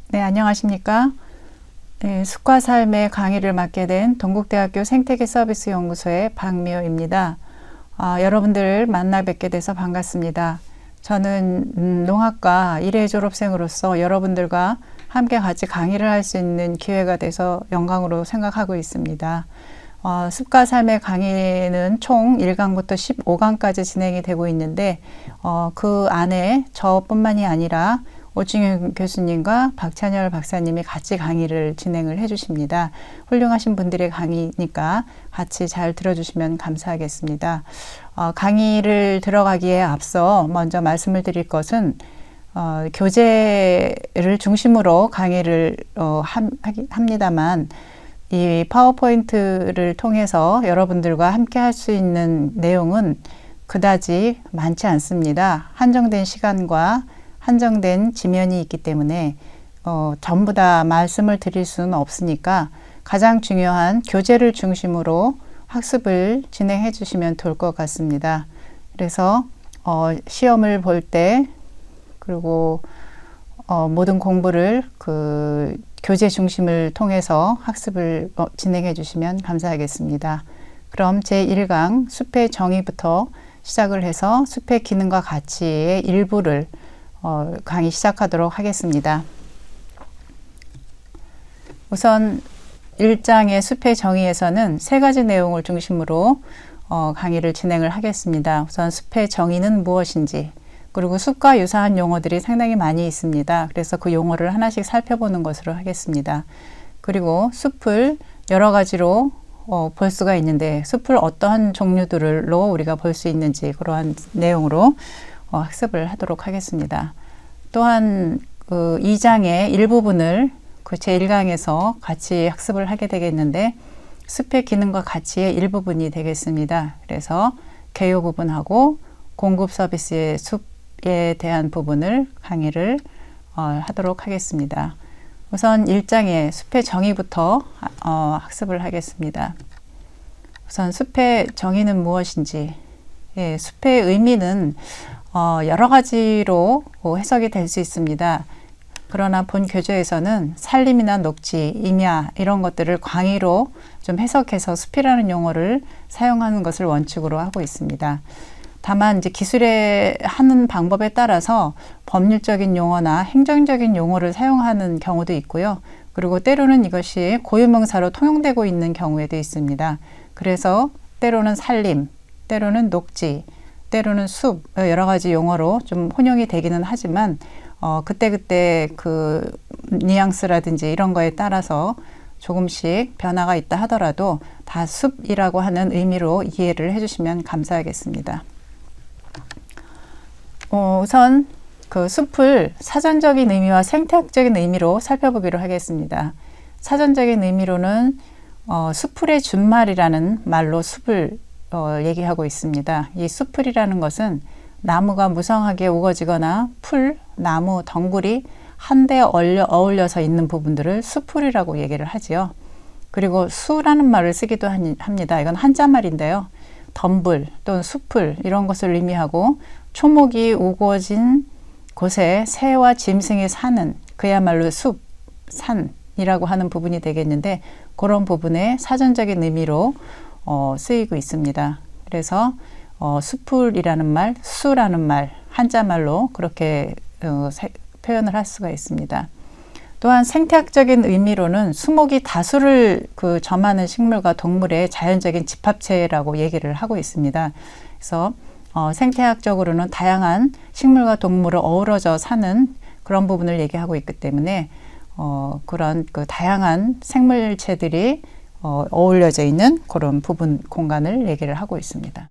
네, 안녕하십니까? 네, 숲과 삶의 강의를 맡게 된 동국대학교 생태계 서비스 연구소의 박미호입니다. 여러분들 만나 뵙게 돼서 반갑습니다. 저는 농학과 1회 졸업생으로서 여러분들과 함께 같이 강의를 할 수 있는 기회가 돼서 영광으로 생각하고 있습니다. 숲과 삶의 강의는 총 1강부터 15강까지 진행이 되고 있는데 그 안에 저뿐만이 아니라 오충현 교수님과 박찬열 박사님이 같이 강의를 진행을 해주십니다. 훌륭하신 분들의 강의니까 같이 잘 들어주시면 감사하겠습니다. 강의를 들어가기에 앞서 먼저 말씀을 드릴 것은 교재를 중심으로 강의를 합니다만 이 파워포인트를 통해서 여러분들과 함께 할 수 있는 내용은 그다지 많지 않습니다. 한정된 시간과 한정된 지면이 있기 때문에 전부 다 말씀을 드릴 수는 없으니까 가장 중요한 교재를 중심으로 학습을 진행해 주시면 좋을 것 같습니다. 그래서 시험을 볼 때 그리고 모든 공부를 그 교재 중심을 통해서 학습을 진행해 주시면 감사하겠습니다. 그럼 제1강 숲의 정의부터 시작을 해서 숲의 기능과 가치의 일부를 강의 시작하도록 하겠습니다. 우선 1장의 숲의 정의에서는 세 가지 내용을 중심으로 강의를 진행을 하겠습니다. 우선 숲의 정의는 무엇인지, 그리고 숲과 유사한 용어들이 상당히 많이 있습니다. 그래서 그 용어를 하나씩 살펴보는 것으로 하겠습니다. 그리고 숲을 여러 가지로 볼 수가 있는데 숲을 어떠한 종류들로 우리가 볼 수 있는지 그러한 내용으로 학습을 하도록 하겠습니다. 또한 그 2장의 일부분을 그 제1강에서 같이 학습을 하게 되겠는데 숲의 기능과 가치의 일부분이 되겠습니다. 그래서 개요 부분하고 공급 서비스의 숲에 대한 부분을 강의를 하도록 하겠습니다. 우선 1장의 숲의 정의부터 학습을 하겠습니다. 우선 숲의 정의는 무엇인지, 숲의 의미는 여러 가지로 해석이 될 수 있습니다. 그러나 본 교재에서는 산림이나 녹지, 임야 이런 것들을 광의로 좀 해석해서 숲이라는 용어를 사용하는 것을 원칙으로 하고 있습니다. 다만 이제 기술의 하는 방법에 따라서 법률적인 용어나 행정적인 용어를 사용하는 경우도 있고요. 그리고 때로는 이것이 고유명사로 통용되고 있는 경우에도 있습니다. 그래서 때로는 산림, 때로는 녹지, 때로는 숲 여러 가지 용어로 좀 혼용이 되기는 하지만 그때그때 그 뉘앙스라든지 이런 거에 따라서 조금씩 변화가 있다 하더라도 다 숲이라고 하는 의미로 이해를 해주시면 감사하겠습니다. 우선 그 숲을 사전적인 의미와 생태학적인 의미로 살펴보기로 하겠습니다. 사전적인 의미로는 수풀의 준말이라는 말로 숲을 얘기하고 있습니다. 이 수풀이라는 것은 나무가 무성하게 우거지거나 풀, 나무, 덩굴이 한데 어울려서 있는 부분들을 수풀이라고 얘기를 하지요. 그리고 수라는 말을 쓰기도 합니다. 이건 한자말인데요. 덤불 또는 수풀 이런 것을 의미하고 초목이 우거진 곳에 새와 짐승이 사는 그야말로 숲, 산이라고 하는 부분이 되겠는데 그런 부분의 사전적인 의미로 쓰이고 있습니다. 그래서 수풀이라는 말, 수라는 말, 한자말로 그렇게 표현을 할 수가 있습니다. 또한 생태학적인 의미로는 수목이 다수를 점하는 식물과 동물의 자연적인 집합체라고 얘기를 하고 있습니다. 그래서 생태학적으로는 다양한 식물과 동물을 어우러져 사는 그런 부분을 얘기하고 있기 때문에 그런 그 다양한 생물체들이 어울려져 있는 그런 부분 공간을 얘기를 하고 있습니다.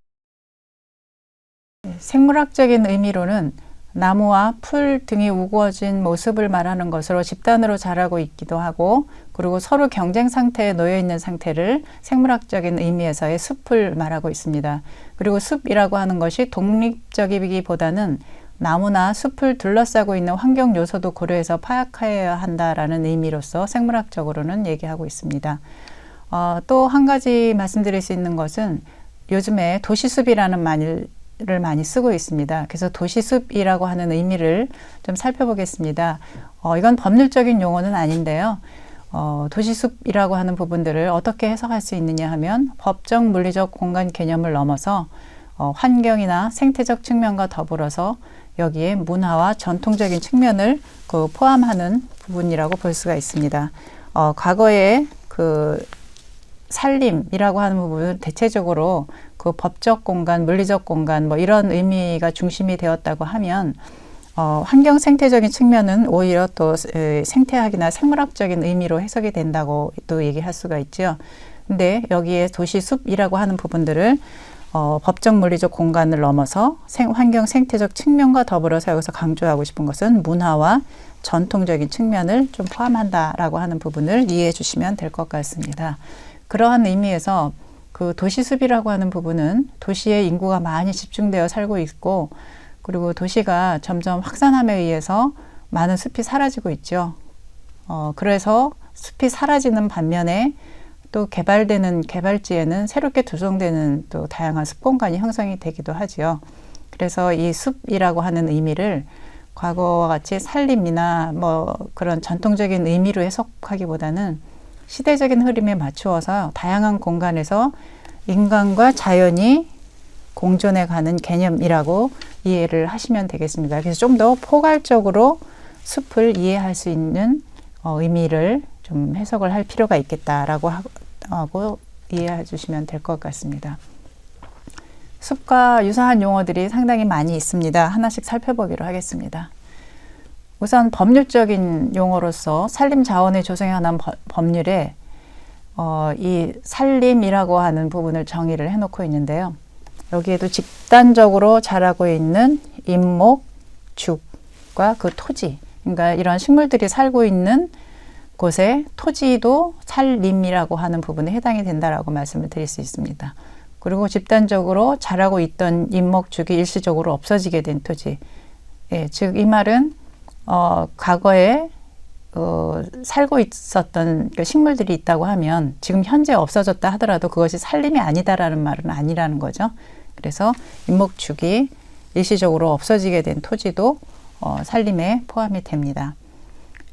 생물학적인 의미로는 나무와 풀 등이 우거진 모습을 말하는 것으로 집단으로 자라고 있기도 하고 그리고 서로 경쟁 상태에 놓여 있는 상태를 생물학적인 의미에서의 숲을 말하고 있습니다. 그리고 숲이라고 하는 것이 독립적이기보다는 나무나 숲을 둘러싸고 있는 환경 요소도 고려해서 파악해야 한다라는 의미로서 생물학적으로는 얘기하고 있습니다. 또 한 가지 말씀드릴 수 있는 것은 요즘에 도시숲이라는 많이 쓰고 있습니다. 그래서 도시숲이라고 하는 의미를 좀 살펴보겠습니다. 이건 법률적인 용어는 아닌데요. 도시숲이라고 하는 부분들을 어떻게 해석할 수 있느냐 하면 법적 물리적 공간 개념을 넘어서 환경이나 생태적 측면과 더불어서 여기에 문화와 전통적인 측면을 포함하는 부분이라고 볼 수가 있습니다. 과거에 그 산림이라고 하는 부분은 대체적으로 그 법적 공간, 물리적 공간 뭐 이런 의미가 중심이 되었다고 하면 환경 생태적인 측면은 오히려 또 생태학이나 생물학적인 의미로 해석이 된다고 또 얘기할 수가 있죠. 근데 여기에 도시숲이라고 하는 부분들을 법적 물리적 공간을 넘어서 환경 생태적 측면과 더불어서 여기서 강조하고 싶은 것은 문화와 전통적인 측면을 좀 포함한다라고 하는 부분을 이해해 주시면 될 것 같습니다. 그러한 의미에서 그 도시숲이라고 하는 부분은 도시에 인구가 많이 집중되어 살고 있고 그리고 도시가 점점 확산함에 의해서 많은 숲이 사라지고 있죠. 그래서 숲이 사라지는 반면에 또 개발되는 개발지에는 새롭게 조성되는 또 다양한 숲 공간이 형성이 되기도 하지요. 그래서 이 숲이라고 하는 의미를 과거와 같이 산림이나 뭐 그런 전통적인 의미로 해석하기보다는 시대적인 흐름에 맞추어서 다양한 공간에서 인간과 자연이 공존해 가는 개념이라고 이해를 하시면 되겠습니다. 그래서 좀 더 포괄적으로 숲을 이해할 수 있는 의미를 좀 해석을 할 필요가 있겠다라고 하고 이해해 주시면 될 것 같습니다. 숲과 유사한 용어들이 상당히 많이 있습니다. 하나씩 살펴보기로 하겠습니다. 우선 법률적인 용어로서 산림 자원을 조성하는 법률에 이 산림이라고 하는 부분을 정의를 해놓고 있는데요. 여기에도 집단적으로 자라고 있는 임목, 죽과 그 토지, 그러니까 이런 식물들이 살고 있는 곳에 토지도 산림이라고 하는 부분에 해당이 된다라고 말씀을 드릴 수 있습니다. 그리고 집단적으로 자라고 있던 임목죽이 일시적으로 없어지게 된 토지. 예, 즉 이 말은 과거에 살고 있었던 식물들이 있다고 하면 지금 현재 없어졌다 하더라도 그것이 산림이 아니다라는 말은 아니라는 거죠. 그래서 임목죽이 일시적으로 없어지게 된 토지도 산림에 포함이 됩니다.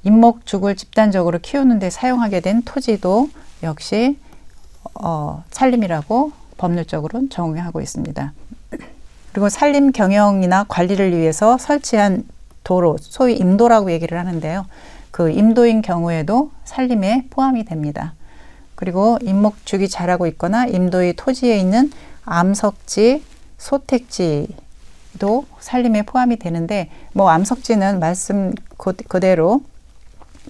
임목죽을 집단적으로 키우는 데 사용하게 된 토지도 역시 산림이라고 법률적으로는 정의하고 있습니다. 그리고 산림 경영이나 관리를 위해서 설치한 도로, 소위 임도라고 얘기를 하는데요. 그 임도인 경우에도 산림에 포함이 됩니다. 그리고 임목죽이 자라고 있거나 임도의 토지에 있는 암석지, 소택지도 산림에 포함이 되는데 뭐 암석지는 말씀 그대로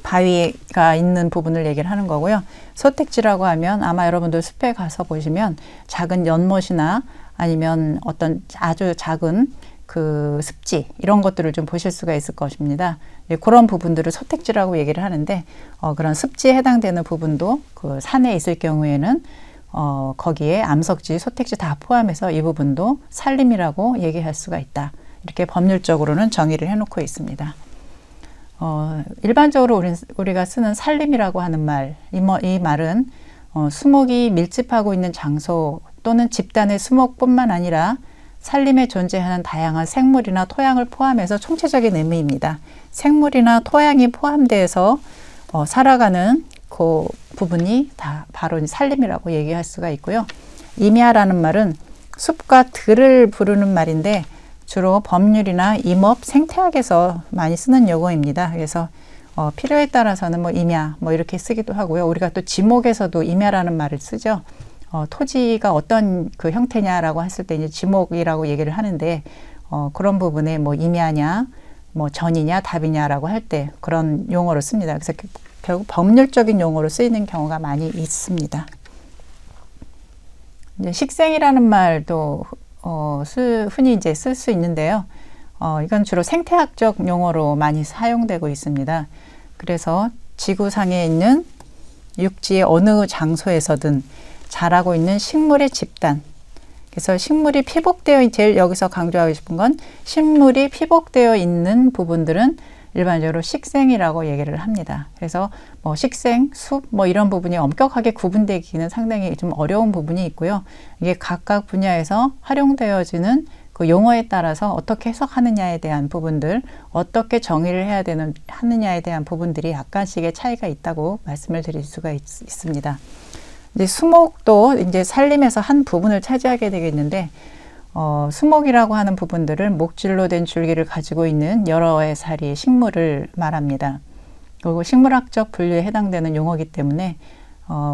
바위가 있는 부분을 얘기를 하는 거고요. 소택지라고 하면 아마 여러분들 숲에 가서 보시면 작은 연못이나 아니면 어떤 아주 작은 그 습지 이런 것들을 좀 보실 수가 있을 것입니다. 그런 부분들을 소택지라고 얘기를 하는데 그런 습지에 해당되는 부분도 그 산에 있을 경우에는 거기에 암석지, 소택지 다 포함해서 이 부분도 산림이라고 얘기할 수가 있다. 이렇게 법률적으로는 정의를 해놓고 있습니다. 일반적으로 우리가 쓰는 산림이라고 하는 말, 이 말은 수목이 밀집하고 있는 장소 또는 집단의 수목뿐만 아니라 산림에 존재하는 다양한 생물이나 토양을 포함해서 총체적인 의미입니다. 생물이나 토양이 포함돼서 살아가는 그 부분이 다 바로 산림이라고 얘기할 수가 있고요. 임야라는 말은 숲과 들을 부르는 말인데 주로 법률이나 임업, 생태학에서 많이 쓰는 용어입니다. 그래서 필요에 따라서는 뭐 임야 뭐 이렇게 쓰기도 하고요. 우리가 또 지목에서도 임야라는 말을 쓰죠. 토지가 어떤 그 형태냐라고 했을 때 이제 지목이라고 얘기를 하는데 그런 부분에 뭐 임야냐, 뭐 전이냐, 답이냐라고 할 때 그런 용어로 씁니다. 그래서 결국 법률적인 용어로 쓰이는 경우가 많이 있습니다. 이제 식생이라는 말도 흔히 이제 쓸 수 있는데요. 이건 주로 생태학적 용어로 많이 사용되고 있습니다. 그래서 지구상에 있는 육지의 어느 장소에서든 자라고 있는 식물의 집단. 그래서 식물이 피복되어, 제일 여기서 강조하고 싶은 건 식물이 피복되어 있는 부분들은 일반적으로 식생이라고 얘기를 합니다. 그래서 뭐 식생, 숲 뭐 이런 부분이 엄격하게 구분되기는 상당히 좀 어려운 부분이 있고요. 이게 각각 분야에서 활용되어지는 그 용어에 따라서 어떻게 해석하느냐에 대한 부분들, 어떻게 정의를 해야 하느냐에 대한 부분들이 약간씩의 차이가 있다고 말씀을 드릴 수가 있습니다. 이제 수목도 이제 산림에서 한 부분을 차지하게 되겠는데, 수목이라고 하는 부분들은 목줄로 된 줄기를 가지고 있는 여러 사리의 식물을 말합니다. 그리고 식물학적 분류에 해당되는 용어이기 때문에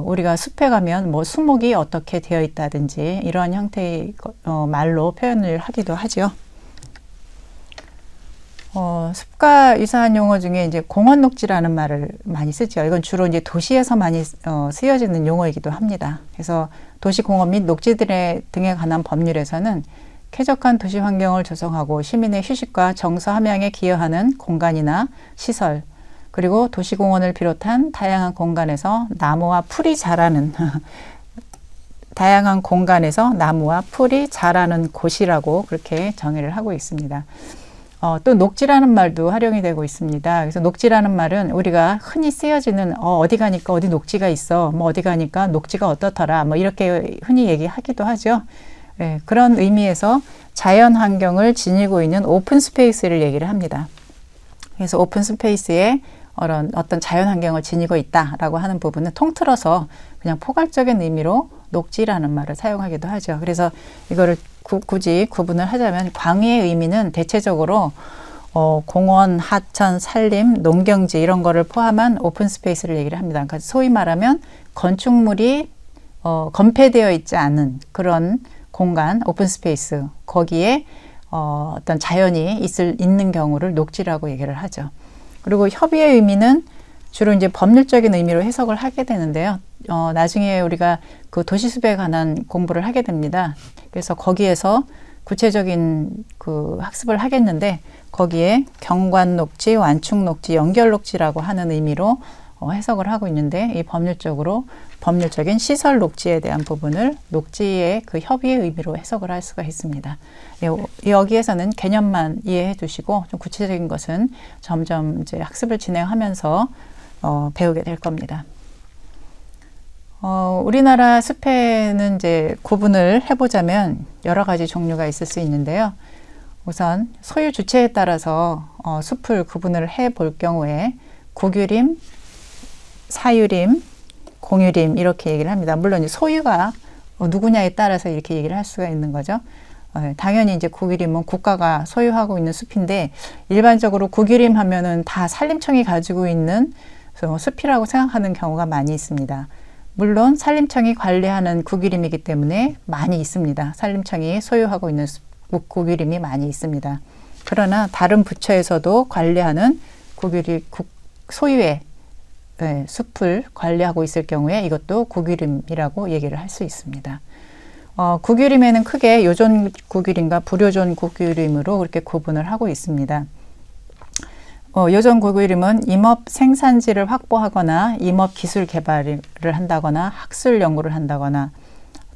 우리가 숲에 가면 뭐 수목이 어떻게 되어 있다든지 이러한 형태의 말로 표현을 하기도 하죠. 숲과 유사한 용어 중에 이제 공원녹지라는 말을 많이 쓰죠. 이건 주로 이제 도시에서 많이 쓰여지는 용어이기도 합니다. 그래서 도시공원 및 녹지 등에 관한 법률에서는 쾌적한 도시 환경을 조성하고 시민의 휴식과 정서 함양에 기여하는 공간이나 시설, 그리고 도시공원을 비롯한 다양한 공간에서 나무와 풀이 자라는 다양한 공간에서 나무와 풀이 자라는 곳이라고 그렇게 정의를 하고 있습니다. 또 녹지라는 말도 활용이 되고 있습니다. 그래서 녹지라는 말은 우리가 흔히 쓰여지는 어디 가니까 어디 녹지가 있어, 뭐 어디 가니까 녹지가 어떻더라, 뭐 이렇게 흔히 얘기하기도 하죠. 네, 그런 의미에서 자연 환경을 지니고 있는 오픈 스페이스를 얘기를 합니다. 그래서 오픈 스페이스에 어떤 자연 환경을 지니고 있다라고 하는 부분은 통틀어서 그냥 포괄적인 의미로 녹지라는 말을 사용하기도 하죠. 그래서 이거를 굳이 구분을 하자면 광의의 의미는 대체적으로 공원, 하천, 산림, 농경지 이런 거를 포함한 오픈 스페이스를 얘기를 합니다. 그러니까 소위 말하면 건축물이 건폐되어 있지 않은 그런 공간, 오픈 스페이스, 거기에 어떤 자연이 있는 경우를 녹지라고 얘기를 하죠. 그리고 협의의 의미는 주로 이제 법률적인 의미로 해석을 하게 되는데요. 나중에 우리가 그 도시숲에 관한 공부를 하게 됩니다. 그래서 거기에서 구체적인 그 학습을 하겠는데, 거기에 경관녹지, 완충녹지, 연결녹지라고 하는 의미로 해석을 하고 있는데, 이 법률적인 시설 녹지에 대한 부분을 녹지의 그 협의의 의미로 해석을 할 수가 있습니다. 여기에서는 개념만 이해해 두시고 좀 구체적인 것은 점점 이제 학습을 진행하면서 배우게 될 겁니다. 우리나라 숲에는 이제 구분을 해보자면 여러 가지 종류가 있을 수 있는데요. 우선 소유 주체에 따라서 숲을 구분을 해볼 경우에 국유림, 사유림, 공유림 이렇게 얘기를 합니다. 물론 소유가 누구냐에 따라서 이렇게 얘기를 할 수가 있는 거죠. 당연히 이제 국유림은 국가가 소유하고 있는 숲인데, 일반적으로 국유림 하면은 다 산림청이 가지고 있는 숲이라고 생각하는 경우가 많이 있습니다. 물론 산림청이 관리하는 국유림이기 때문에 많이 있습니다. 산림청이 소유하고 있는 국유림이 많이 있습니다. 그러나 다른 부처에서도 관리하는 소유의 숲을 관리하고 있을 경우에 이것도 국유림이라고 얘기를 할 수 있습니다. 국유림에는 크게 요존 국유림과 불요존 국유림으로 그렇게 구분을 하고 있습니다. 요존 국유림은 임업 생산지를 확보하거나 임업 기술 개발을 한다거나 학술 연구를 한다거나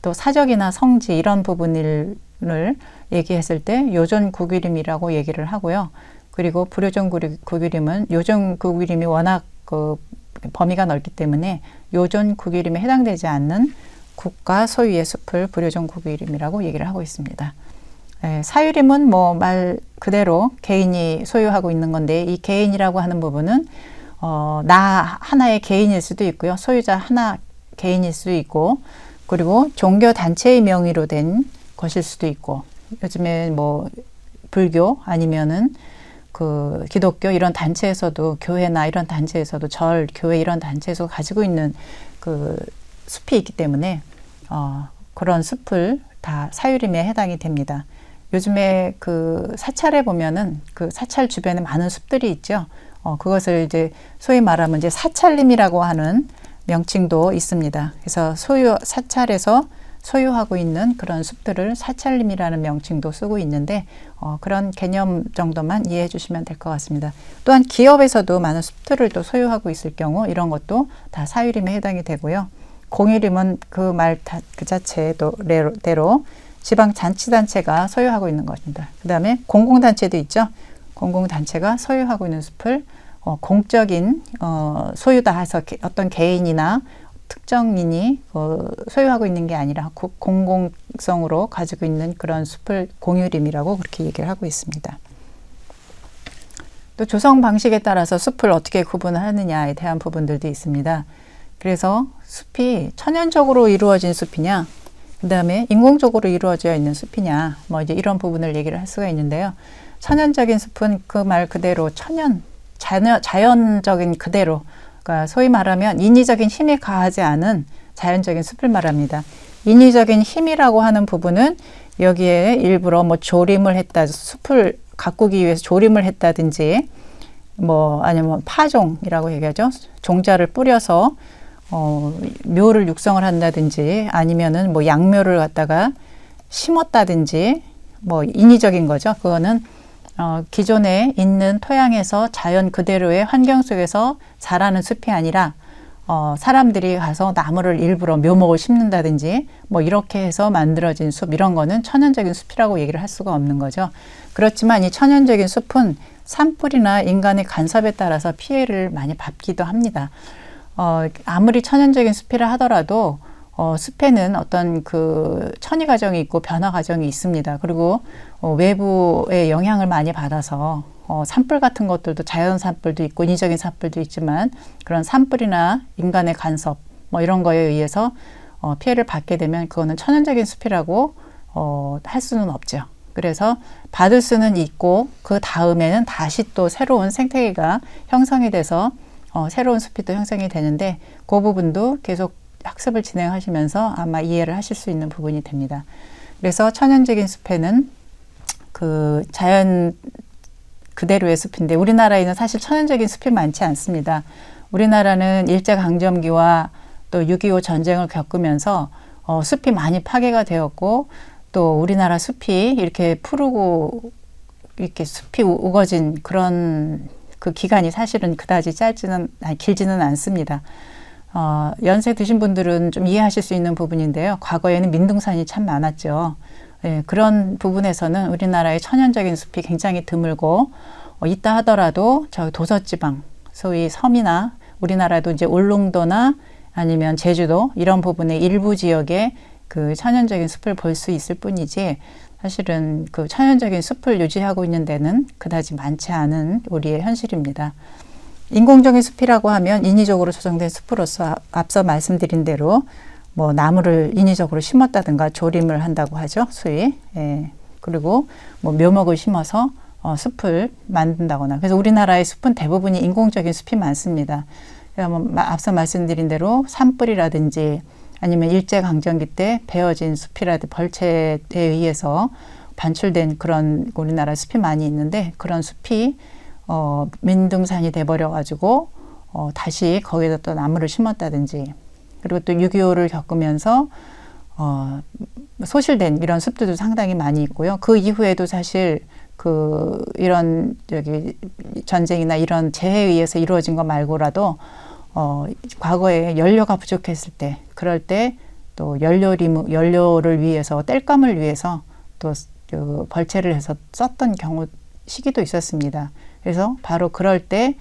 또 사적이나 성지 이런 부분을 얘기했을 때 요존 국유림이라고 얘기를 하고요. 그리고 불요존 국유림은 요존 국유림이 워낙 범위가 넓기 때문에 요존 국유림에 해당되지 않는 국가 소유의 숲을 불요존 국유림이라고 얘기를 하고 있습니다. 사유림은 뭐 말 그대로 개인이 소유하고 있는 건데, 이 개인이라고 하는 부분은 나 하나의 개인일 수도 있고요. 소유자 하나 개인일 수도 있고, 그리고 종교 단체의 명의로 된 것일 수도 있고, 요즘에 뭐 불교 아니면은 그 기독교 이런 단체에서도, 교회나 이런 단체에서도, 절, 교회 이런 단체에서 가지고 있는 그 숲이 있기 때문에 그런 숲을 다 사유림에 해당이 됩니다. 요즘에 그 사찰에 보면은 그 사찰 주변에 많은 숲들이 있죠. 그것을 이제 소위 말하면 이제 사찰림이라고 하는 명칭도 있습니다. 그래서 사찰에서 소유하고 있는 그런 숲들을 사찰림이라는 명칭도 쓰고 있는데, 그런 개념 정도만 이해해 주시면 될 것 같습니다. 또한 기업에서도 많은 숲들을 또 소유하고 있을 경우 이런 것도 다 사유림에 해당이 되고요. 공유림은 그 말 그 자체대로 지방자치단체가 소유하고 있는 것입니다. 그 다음에 공공단체도 있죠. 공공단체가 소유하고 있는 숲을 공적인 소유다 해서 어떤 개인이나 특정인이 소유하고 있는 게 아니라 공공성으로 가지고 있는 그런 숲을 공유림이라고 그렇게 얘기를 하고 있습니다. 또 조성 방식에 따라서 숲을 어떻게 구분하느냐에 대한 부분들도 있습니다. 그래서 숲이 천연적으로 이루어진 숲이냐, 그 다음에 인공적으로 이루어져 있는 숲이냐, 뭐 이제 이런 부분을 얘기를 할 수가 있는데요. 천연적인 숲은 그 말 그대로 자연적인 그대로, 그러니까 소위 말하면 인위적인 힘이 가하지 않은 자연적인 숲을 말합니다. 인위적인 힘이라고 하는 부분은 여기에 일부러 뭐 조림을 했다, 숲을 가꾸기 위해서 조림을 했다든지, 뭐 아니면 파종이라고 얘기하죠. 종자를 뿌려서 묘를 육성을 한다든지, 아니면은 뭐 양묘를 갖다가 심었다든지, 뭐 인위적인 거죠. 그거는 기존에 있는 토양에서 자연 그대로의 환경 속에서 자라는 숲이 아니라 사람들이 가서 나무를 일부러 묘목을 심는다든지 뭐 이렇게 해서 만들어진 숲, 이런 거는 천연적인 숲이라고 얘기를 할 수가 없는 거죠. 그렇지만 이 천연적인 숲은 산불이나 인간의 간섭에 따라서 피해를 많이 받기도 합니다. 아무리 천연적인 숲이라 하더라도 숲에는 어떤 그 천이 과정이 있고 변화 과정이 있습니다. 그리고 외부의 영향을 많이 받아서 산불 같은 것들도 자연 산불도 있고 인위적인 산불도 있지만, 그런 산불이나 인간의 간섭 뭐 이런 거에 의해서 피해를 받게 되면 그거는 천연적인 숲이라고 할 수는 없죠. 그래서 받을 수는 있고 그 다음에는 다시 또 새로운 생태계가 형성이 돼서 새로운 숲이 또 형성이 되는데, 그 부분도 계속 학습을 진행하시면서 아마 이해를 하실 수 있는 부분이 됩니다. 그래서 천연적인 숲에는 그 자연 그대로의 숲인데, 우리나라에는 사실 천연적인 숲이 많지 않습니다. 우리나라는 일제강점기와 또 6.25 전쟁을 겪으면서 숲이 많이 파괴가 되었고, 또 우리나라 숲이 이렇게 푸르고 이렇게 숲이 우거진 그런 그 기간이 사실은 그다지 길지는 않습니다. 연세 드신 분들은 좀 이해하실 수 있는 부분인데요. 과거에는 민둥산이 참 많았죠. 예, 그런 부분에서는 우리나라의 천연적인 숲이 굉장히 드물고, 있다 하더라도 저 도서지방, 소위 섬이나 우리나라도 이제 울릉도나 아니면 제주도 이런 부분의 일부 지역에 그 천연적인 숲을 볼 수 있을 뿐이지, 사실은 그 천연적인 숲을 유지하고 있는 데는 그다지 많지 않은 우리의 현실입니다. 인공적인 숲이라고 하면 인위적으로 조성된 숲으로서 앞서 말씀드린 대로 뭐 나무를 인위적으로 심었다든가 조림을 한다고 하죠, 소위. 예. 그리고 뭐 묘목을 심어서 숲을 만든다거나. 그래서 우리나라의 숲은 대부분이 인공적인 숲이 많습니다. 앞서 말씀드린 대로 산불이라든지 아니면 일제강점기 때 베어진 숲이라든지 벌채에 의해서 반출된 그런 우리나라 숲이 많이 있는데, 그런 숲이 민둥산이 돼버려 가지고 다시 거기다 또 나무를 심었다든지, 그리고 또 6.25를 겪으면서 소실된 이런 숲들도 상당히 많이 있고요. 그 이후에도 사실 이런 전쟁이나 이런 재해에 의해서 이루어진 것 말고라도 과거에 연료가 부족했을 때, 그럴 때 또 연료를 위해서, 땔감을 위해서 또 벌채를 해서 썼던 시기도 있었습니다. 그래서 바로 그럴 때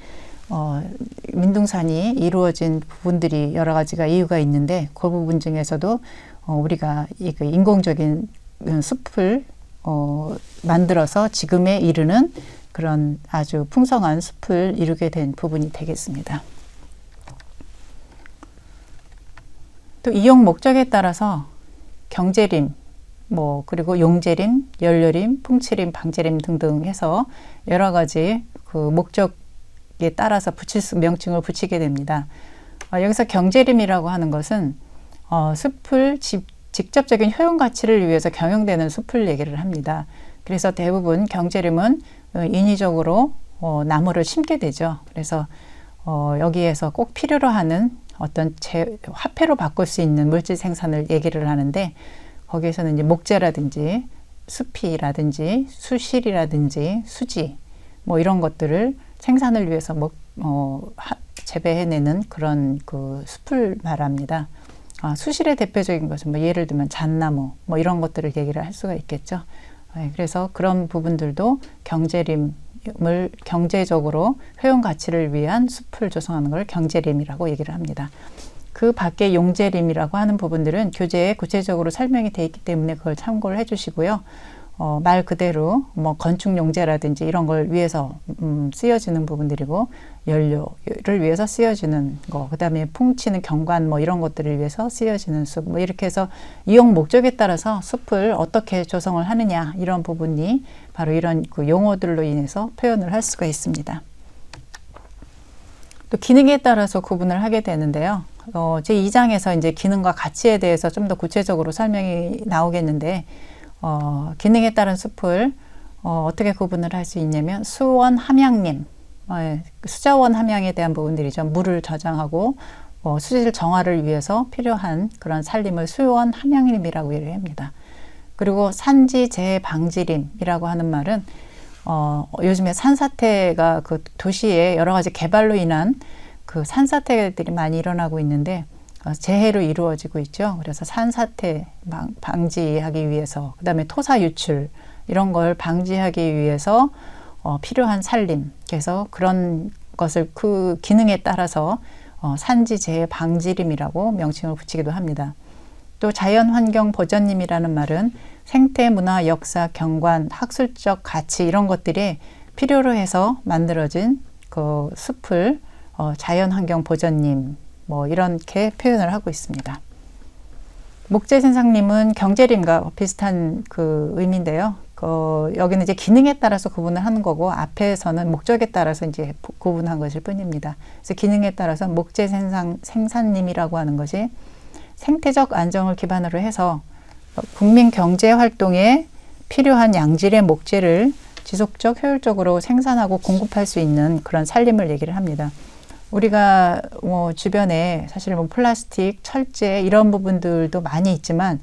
민둥산이 이루어진 부분들이 여러 가지가 이유가 있는데, 그 부분 중에서도 우리가 인공적인 숲을 만들어서 지금에 이르는 그런 아주 풍성한 숲을 이루게 된 부분이 되겠습니다. 또 이용 목적에 따라서 경제림, 그리고 용제림, 연료림, 풍치림, 방제림 등등 해서 여러 가지 그 목적에 따라서 명칭을 붙이게 됩니다. 여기서 경제림이라고 하는 것은 숲을 직접적인 효용 가치를 위해서 경영되는 숲을 얘기를 합니다. 그래서 대부분 경제림은 인위적으로 나무를 심게 되죠. 그래서 여기에서 꼭 필요로 하는 어떤 화폐로 바꿀 수 있는 물질 생산을 얘기를 하는데, 거기에서는 이제 목재라든지 수피라든지 수실이라든지 수지 이런 것들을 생산을 위해서 재배해내는 그런 그 숲을 말합니다. 수실의 대표적인 것은 예를 들면 잣나무 이런 것들을 얘기를 할 수가 있겠죠. 그래서 그런 부분들도 경제림을 경제적으로 효용 가치를 위한 숲을 조성하는 걸 경제림이라고 얘기를 합니다. 그 밖에 용재림이라고 하는 부분들은 교재에 구체적으로 설명이 되어 있기 때문에 그걸 참고를 해주시고요. 말 그대로 뭐 건축 용재라든지 이런 걸 위해서 쓰여지는 부분들이고, 연료를 위해서 쓰여지는 거, 그 다음에 풍치는 경관 뭐 이런 것들을 위해서 쓰여지는 숲, 뭐 이렇게 해서 이용 목적에 따라서 숲을 어떻게 조성을 하느냐, 이런 부분이 바로 이런 그 용어들로 인해서 표현을 할 수가 있습니다. 또 기능에 따라서 구분을 하게 되는데요. 제 2장에서 이제 기능과 가치에 대해서 좀 더 구체적으로 설명이 나오겠는데, 기능에 따른 숲을 어떻게 구분을 할 수 있냐면, 수원 함양림, 수자원 함양에 대한 부분들이죠. 물을 저장하고 수질 정화를 위해서 필요한 그런 산림을 수원 함양림이라고 얘기를 합니다. 그리고 산지 재해 방지림이라고 하는 말은 요즘에 산사태가 그 도시의 여러 가지 개발로 인한 그 산사태들이 많이 일어나고 있는데, 재해로 이루어지고 있죠. 그래서 산사태 방지하기 위해서, 그 다음에 토사 유출 이런 걸 방지하기 위해서 필요한 산림, 그래서 그런 것을 그 기능에 따라서 산지 재해 방지림이라고 명칭을 붙이기도 합니다. 또 자연환경 보전림이라는 말은 생태, 문화, 역사, 경관, 학술적 가치 이런 것들이 필요로 해서 만들어진 그 숲을 자연환경 보전림 뭐 이렇게 표현을 하고 있습니다. 목재생산림은 경제림과 비슷한 그 의미인데요. 여기는 이제 기능에 따라서 구분을 하는 거고, 앞에서는 목적에 따라서 이제 구분한 것일 뿐입니다. 그래서 기능에 따라서 목재생산림이라고 하는 것이 생태적 안정을 기반으로 해서 국민 경제 활동에 필요한 양질의 목재를 지속적 효율적으로 생산하고 공급할 수 있는 그런 산림을 얘기를 합니다. 우리가 뭐 주변에 사실 뭐 플라스틱, 철제 이런 부분들도 많이 있지만,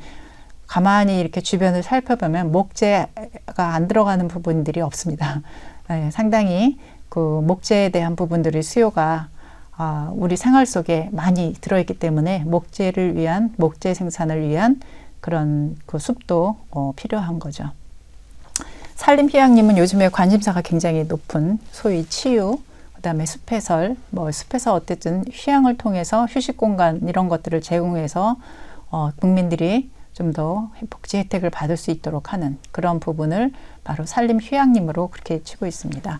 가만히 이렇게 주변을 살펴보면 목재가 안 들어가는 부분들이 없습니다. 상당히 그 목재에 대한 부분들의 수요가 우리 생활 속에 많이 들어있기 때문에 목재를 위한, 목재 생산을 위한 그런 그 숲도 필요한 거죠. 산림휴양림은 요즘에 관심사가 굉장히 높은, 소위 치유, 그다음에 숲해설, 숲에서 어쨌든 휴양을 통해서 휴식 공간 이런 것들을 제공해서 국민들이 좀 더 복지 혜택을 받을 수 있도록 하는 그런 부분을 바로 산림휴양림으로 그렇게 치고 있습니다.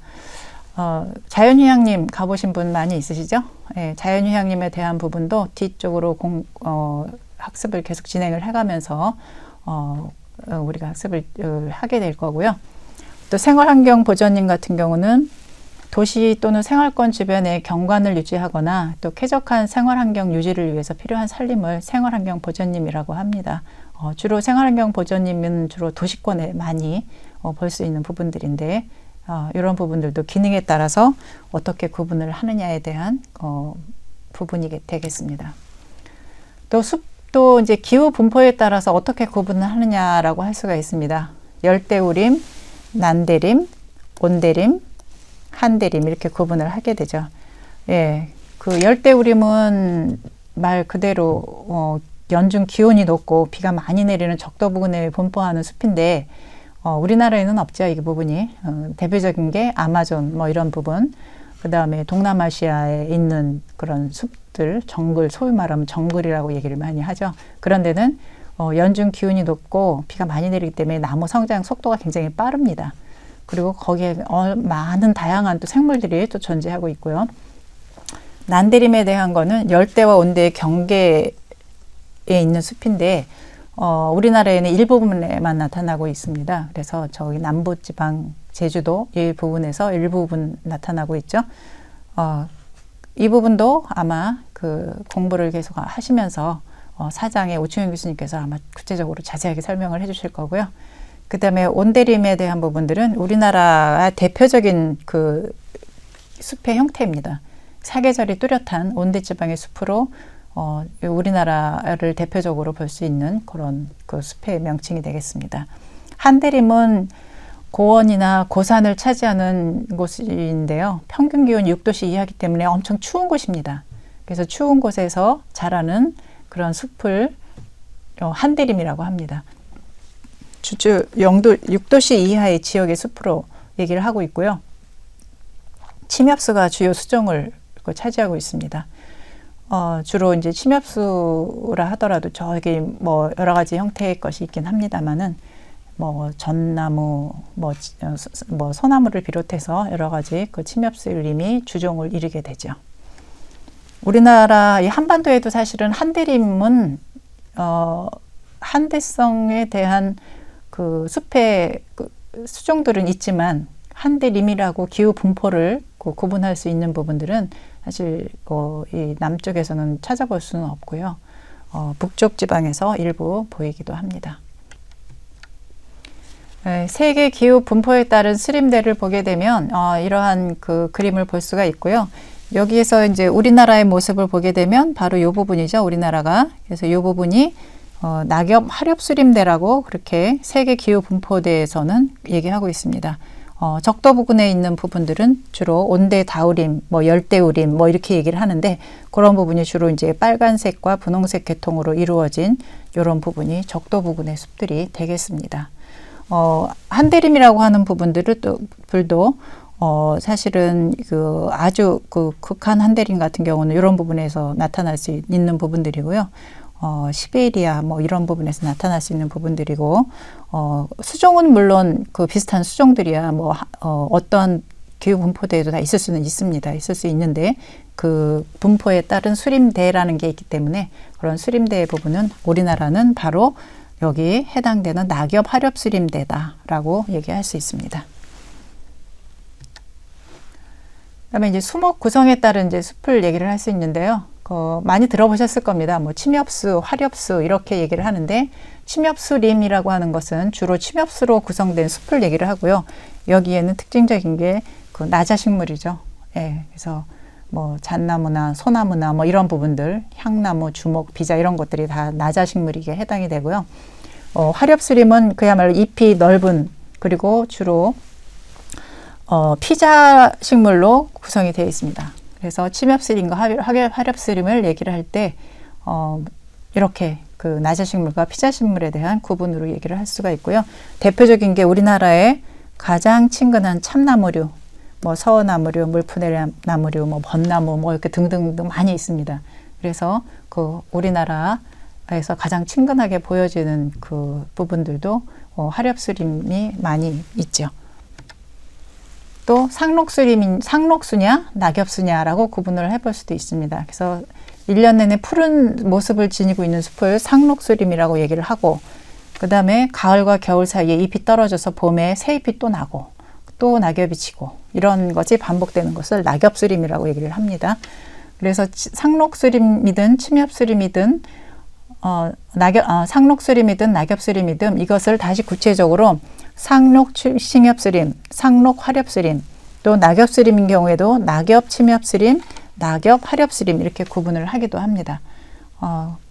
자연휴양림 가보신 분 많이 있으시죠? 예, 자연휴양림에 대한 부분도 뒤쪽으로 학습을 계속 진행을 해가면서 우리가 학습을 하게 될 거고요. 또 생활환경 보전림 같은 경우는 도시 또는 생활권 주변의 경관을 유지하거나 또 쾌적한 생활환경 유지를 위해서 필요한 산림을 생활환경 보전림이라고 합니다. 주로 생활환경 보전림은 주로 도시권에 많이 볼 수 있는 부분들인데, 이런 부분들도 기능에 따라서 어떻게 구분을 하느냐에 대한 부분이 되겠습니다. 또 숲도 이제 기후 분포에 따라서 어떻게 구분을 하느냐라고 할 수가 있습니다. 열대우림, 난대림, 온대림, 한대림 이렇게 구분을 하게 되죠. 예, 그 열대우림은 말 그대로 연중 기온이 높고 비가 많이 내리는 적도 부근에 분포하는 숲인데, 우리나라에는 없죠, 이 부분이. 대표적인 게 아마존 뭐 이런 부분, 그 다음에 동남아시아에 있는 그런 숲들, 정글, 소위 말하면 정글이라고 얘기를 많이 하죠. 그런 데는 연중 기온이 높고 비가 많이 내리기 때문에 나무 성장 속도가 굉장히 빠릅니다. 그리고 거기에 많은 다양한 또 생물들이 또 존재하고 있고요. 난대림에 대한 거는 열대와 온대의 경계에 있는 숲인데, 우리나라에는 일부분에만 나타나고 있습니다. 그래서 저기 남부지방 제주도 이 부분에서 일부분 나타나고 있죠. 이 부분도 아마 그 공부를 계속 하시면서 사장의 오충현 교수님께서 아마 구체적으로 자세하게 설명을 해주실 거고요. 그 다음에 온대림에 대한 부분들은 우리나라의 대표적인 그 숲의 형태입니다. 사계절이 뚜렷한 온대지방의 숲으로 우리나라를 대표적으로 볼 수 있는 그런 그 숲의 명칭이 되겠습니다. 한대림은 고원이나 고산을 차지하는 곳인데요. 평균 기온 6도씨 이하이기 때문에 엄청 추운 곳입니다. 그래서 추운 곳에서 자라는 그런 숲을 한대림이라고 합니다. 주주 6도씨 이하의 지역의 숲으로 얘기를 하고 있고요. 침엽수가 주요 수종을 차지하고 있습니다. 주로 이제 침엽수라 하더라도 저기 뭐 여러 가지 형태의 것이 있긴 합니다만은 뭐 전나무, 뭐 소나무를 비롯해서 여러 가지 그 침엽수림이 주종을 이루게 되죠. 우리나라 이 한반도에도 사실은 한대림은 한대성에 대한 그 숲의 그 수종들은 있지만 한대림이라고 기후 분포를 구분할 수 있는 부분들은 사실 이 남쪽에서는 찾아볼 수는 없고요. 북쪽 지방에서 일부 보이기도 합니다. 세계 기후 분포에 따른 스림대를 보게 되면 이러한 그 그림을 볼 수가 있고요. 여기에서 이제 우리나라의 모습을 보게 되면 바로 이 부분이죠. 우리나라가. 그래서 이 부분이 낙엽 하렵수림대라고 그렇게 세계 기후 분포대에서는 얘기하고 있습니다. 적도 부근에 있는 부분들은 주로 온대 다우림, 뭐 열대우림, 뭐 이렇게 얘기를 하는데 그런 부분이 주로 이제 빨간색과 분홍색 계통으로 이루어진 이런 부분이 적도 부근의 숲들이 되겠습니다. 한대림이라고 하는 부분들도 사실은 그 아주 그 극한 한대림 같은 경우는 이런 부분에서 나타날 수 있는 부분들이고요. 시베리아 뭐 이런 부분에서 나타날 수 있는 부분들이고 수종은 물론 그 비슷한 수종들이야 뭐 어떤 기후 분포대에도 다 있을 수는 있습니다. 있을 수 있는데 그 분포에 따른 수림대라는 게 있기 때문에 그런 수림대의 부분은 우리나라는 바로 여기 해당되는 낙엽 하렵수림대다라고 얘기할 수 있습니다. 그다음에 이제 수목 구성에 따른 이제 숲을 얘기를 할 수 있는데요. 많이 들어보셨을 겁니다. 뭐 침엽수, 하렵수 이렇게 얘기를 하는데 침엽수림이라고 하는 것은 주로 침엽수로 구성된 숲을 얘기를 하고요. 여기에는 특징적인 게 그 나자식물이죠. 예, 그래서 뭐 잣나무나 소나무나 뭐 이런 부분들, 향나무, 주목, 비자 이런 것들이 다 나자식물이게 해당이 되고요. 하렵수림은 그야말로 잎이 넓은 그리고 주로 피자식물로 구성이 되어 있습니다. 그래서 침엽수림과 하렵수림을 얘기를 할 때 이렇게 그 나자식물과 피자식물에 대한 구분으로 얘기를 할 수가 있고요. 대표적인 게 우리나라의 가장 친근한 참나무류, 뭐 서나무류, 물푸네나무류, 뭐 벚나무, 뭐 이렇게 등등등 많이 있습니다. 그래서 그 우리나라에서 가장 친근하게 보여지는 그 부분들도 하렵수림이 많이 있죠. 또 상록수냐 낙엽수냐라고 구분을 해볼 수도 있습니다. 그래서 1년 내내 푸른 모습을 지니고 있는 숲을 상록수림이라고 얘기를 하고 그 다음에 가을과 겨울 사이에 잎이 떨어져서 봄에 새 잎이 또 나고 또 낙엽이 지고 이런 것이 반복되는 것을 낙엽수림이라고 얘기를 합니다. 그래서 상록수림이든 침엽수림이든 상록수림이든 낙엽수림이든 이것을 다시 구체적으로 상록침엽수림, 상록하렵수림, 또 낙엽수림인 경우에도 낙엽침엽수림, 낙엽하렵수림 이렇게 구분을 하기도 합니다.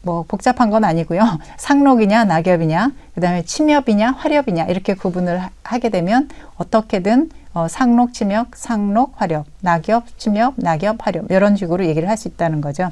뭐 복잡한 건 아니고요. 상록이냐 낙엽이냐, 그 다음에 침엽이냐 화렵이냐 이렇게 구분을 하게 되면 어떻게든 상록, 침엽, 상록, 화렵, 낙엽, 침엽, 낙엽, 화렵 이런 식으로 얘기를 할 수 있다는 거죠.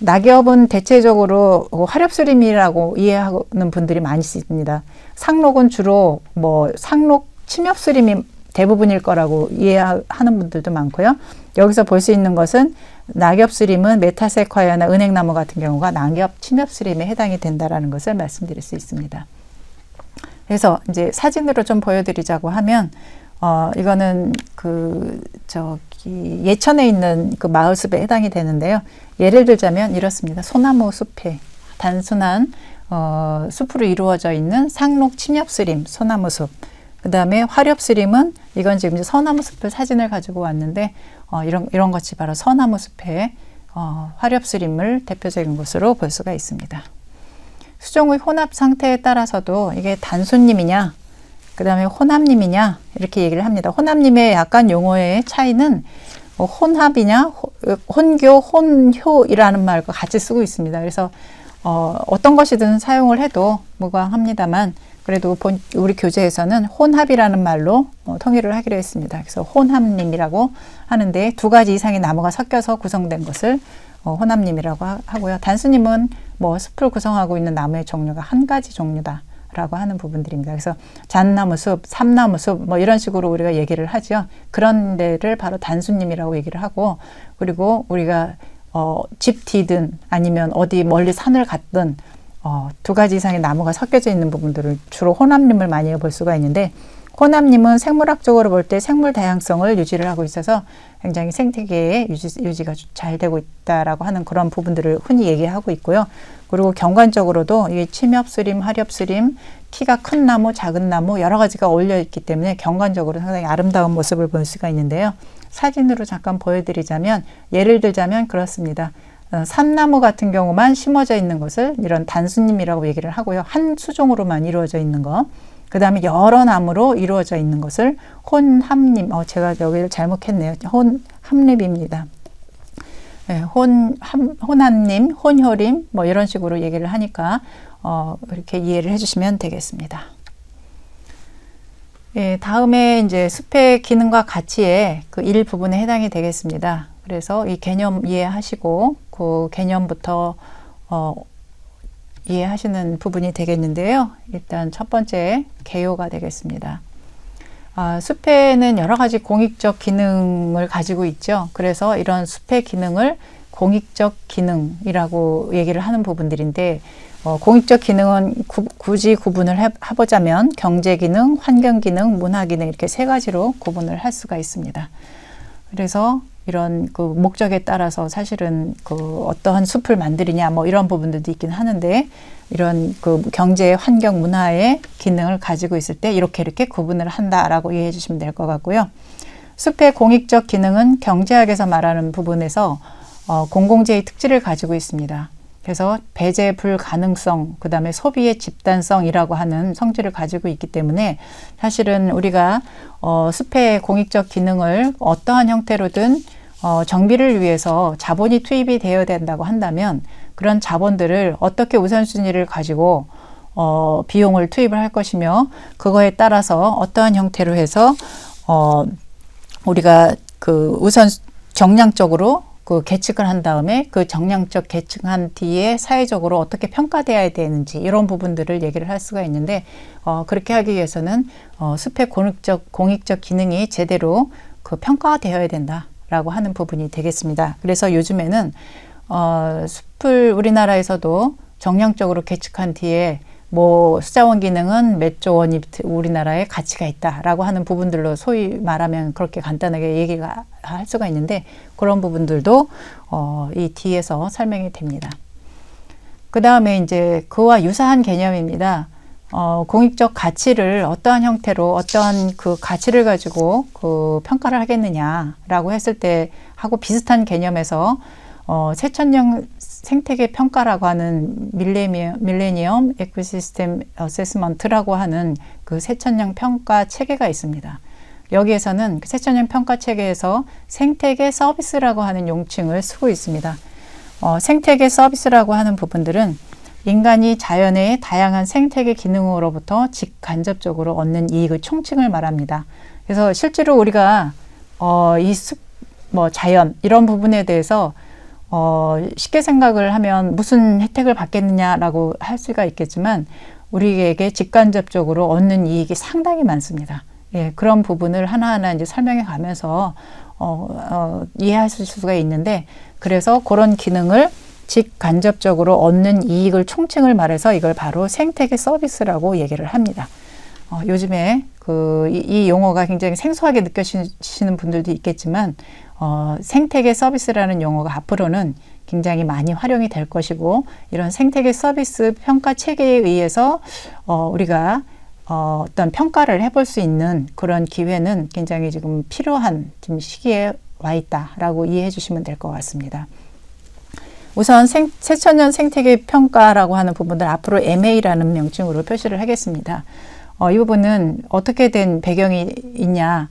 낙엽은 대체적으로 하렵수림이라고 이해하는 분들이 많이 있습니다. 상록은 주로 뭐 상록 침엽수림이 대부분일 거라고 이해하는 분들도 많고요. 여기서 볼 수 있는 것은 낙엽수림은 메타세콰이아나 은행나무 같은 경우가 낙엽 침엽수림에 해당이 된다라는 것을 말씀드릴 수 있습니다. 그래서 이제 사진으로 좀 보여드리자고 하면 이거는 예천에 있는 그 마을숲에 해당이 되는데요. 예를 들자면 이렇습니다. 소나무 숲에 단순한 숲으로 이루어져 있는 상록 침엽수림 소나무 숲. 그 다음에 화렵수림은 이건 지금 서나무 숲을 사진을 가지고 왔는데 이런 것이 바로 서나무 숲의 화렵수림을 대표적인 것으로 볼 수가 있습니다. 수종의 혼합 상태에 따라서도 이게 단수님이냐 그 다음에 혼합님이냐 이렇게 얘기를 합니다. 혼합님의 약간 용어의 차이는 혼합이냐 혼교, 혼효이라는 말과 같이 쓰고 있습니다. 그래서 어떤 것이든 사용을 해도 무방합니다만 그래도 우리 교재에서는 혼합이라는 말로 통일을 하기로 했습니다. 그래서 혼합님이라고 하는데 두 가지 이상의 나무가 섞여서 구성된 것을 혼합님이라고 하고요. 단수님은 뭐 숲을 구성하고 있는 나무의 종류가 한 가지 종류다라고 하는 부분들입니다. 그래서 잣나무 숲, 삼나무 숲 뭐 이런 식으로 우리가 얘기를 하죠. 그런 데를 바로 단수님이라고 얘기를 하고 그리고 우리가 집 뒤든 아니면 어디 멀리 산을 갔든 두 가지 이상의 나무가 섞여져 있는 부분들을 주로 혼합림을 많이 볼 수가 있는데, 혼합림은 생물학적으로 볼 때 생물 다양성을 유지를 하고 있어서 굉장히 생태계의 유지가 잘 되고 있다라고 하는 그런 부분들을 흔히 얘기하고 있고요. 그리고 경관적으로도 이게 침엽수림, 하렵수림, 키가 큰 나무, 작은 나무 여러 가지가 어울려 있기 때문에 경관적으로 상당히 아름다운 모습을 볼 수가 있는데요. 사진으로 잠깐 보여드리자면, 예를 들자면 그렇습니다. 삼나무 같은 경우만 심어져 있는 것을 이런 단수님이라고 얘기를 하고요. 한 수종으로만 이루어져 있는 거. 그 다음에 여러 나무로 이루어져 있는 것을 혼합림, 제가 여기를 잘못했네요. 혼합림입니다. 네, 혼합림, 혼효림, 뭐 이런 식으로 얘기를 하니까, 이렇게 이해를 해주시면 되겠습니다. 예, 다음에 이제 숲의 기능과 가치의 그 일부분에 해당이 되겠습니다. 그래서 이 개념 이해하시고, 그 개념부터, 이해하시는 부분이 되겠는데요. 일단 첫 번째 개요가 되겠습니다. 숲에는 여러 가지 공익적 기능을 가지고 있죠. 그래서 이런 숲의 기능을 공익적 기능이라고 얘기를 하는 부분들인데, 공익적 기능은 굳이 구분을 해보자면 경제 기능, 환경 기능, 문화 기능 이렇게 세 가지로 구분을 할 수가 있습니다. 그래서 이런 그 목적에 따라서 사실은 그 어떠한 숲을 만들느냐 뭐 이런 부분들도 있긴 하는데, 이런 그 경제, 환경, 문화의 기능을 가지고 있을 때 이렇게 구분을 한다라고 이해해 주시면 될 것 같고요. 숲의 공익적 기능은 경제학에서 말하는 부분에서 공공재의 특질을 가지고 있습니다. 그래서 배제 불가능성, 그 다음에 소비의 집단성이라고 하는 성질을 가지고 있기 때문에 사실은 우리가 숲의 공익적 기능을 어떠한 형태로든 정비를 위해서 자본이 투입이 되어야 된다고 한다면, 그런 자본들을 어떻게 우선순위를 가지고 비용을 투입을 할 것이며, 그거에 따라서 어떠한 형태로 해서 우리가 그 우선 정량적으로 그 계측을 한 다음에 그 정량적 계측한 뒤에 사회적으로 어떻게 평가되어야 되는지 이런 부분들을 얘기를 할 수가 있는데, 그렇게 하기 위해서는 숲의 공익적 기능이 제대로 그 평가되어야 된다라고 하는 부분이 되겠습니다. 그래서 요즘에는 숲을 우리나라에서도 정량적으로 계측한 뒤에 뭐 수자원 기능은 몇 조 원이 우리나라에 가치가 있다라고 하는 부분들로 소위 말하면 그렇게 간단하게 얘기가 할 수가 있는데, 그런 부분들도 이 뒤에서 설명이 됩니다. 그 다음에 이제 그와 유사한 개념입니다. 공익적 가치를 어떠한 형태로 어떠한 그 가치를 가지고 그 평가를 하겠느냐라고 했을 때 하고 비슷한 개념에서 새천년 생태계 평가라고 하는 밀레니엄 에코시스템 어세스먼트라고 하는 그 새천년 평가 체계가 있습니다. 여기에서는 그 새천년 평가 체계에서 생태계 서비스라고 하는 용칭을 쓰고 있습니다. 생태계 서비스라고 하는 부분들은 인간이 자연의 다양한 생태계 기능으로부터 직간접적으로 얻는 이익의 총칭을 말합니다. 그래서 실제로 우리가 이 숲, 자연 이런 부분에 대해서 쉽게 생각을 하면 무슨 혜택을 받겠느냐라고 할 수가 있겠지만, 우리에게 직간접적으로 얻는 이익이 상당히 많습니다. 예, 그런 부분을 하나하나 이제 설명해 가면서 이해하실 수가 있는데, 그래서 그런 기능을 직간접적으로 얻는 이익을 총칭을 말해서 이걸 바로 생태계 서비스라고 얘기를 합니다. 요즘에 이 용어가 굉장히 생소하게 느껴지시는 분들도 있겠지만, 생태계 서비스라는 용어가 앞으로는 굉장히 많이 활용이 될 것이고, 이런 생태계 서비스 평가 체계에 의해서 우리가 어떤 평가를 해볼 수 있는 그런 기회는 굉장히 지금 필요한 지금 시기에 와 있다라고 이해해 주시면 될 것 같습니다. 우선 새천년 생태계 평가라고 하는 부분들 앞으로 MA라는 명칭으로 표시를 하겠습니다. 이 부분은 어떻게 된 배경이 있냐,